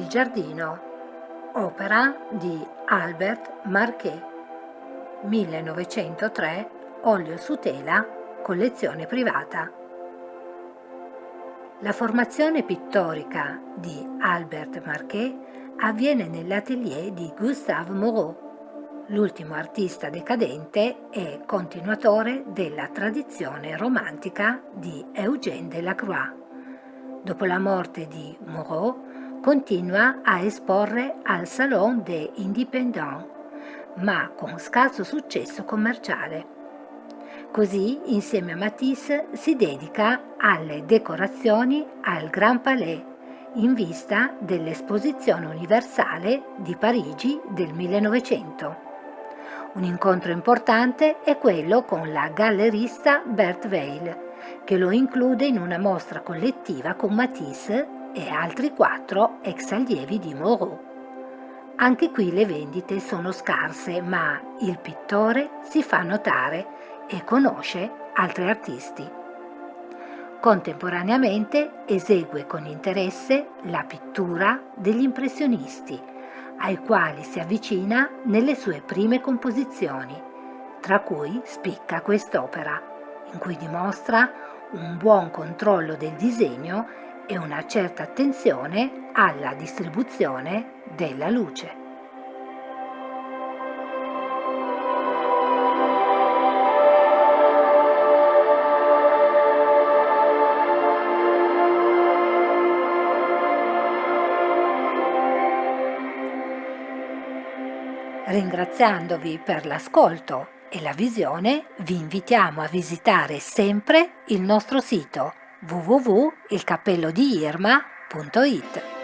Il giardino, opera di Albert Marquet, 1903, olio su tela, collezione privata. La formazione pittorica di Albert Marquet avviene nell'atelier di Gustave Moreau, l'ultimo artista decadente e continuatore della tradizione romantica di Eugène Delacroix. Dopo la morte di Moreau, continua a esporre al Salon des Indépendants, ma con scarso successo commerciale. Così, insieme a Matisse, si dedica alle decorazioni al Grand Palais, in vista dell'Esposizione universale di Parigi del 1900. Un incontro importante è quello con la gallerista Berthe Weil, che lo include in una mostra collettiva con Matisse e altri 4 ex allievi di Moreau. Anche qui le vendite sono scarse, ma il pittore si fa notare e conosce altri artisti. Contemporaneamente esegue con interesse la pittura degli impressionisti, ai quali si avvicina nelle sue prime composizioni, tra cui spicca quest'opera, in cui dimostra un buon controllo del disegno e una certa attenzione alla distribuzione della luce. Ringraziandovi per l'ascolto e la visione, vi invitiamo a visitare sempre il nostro sito www.ilcappellodiirma.it.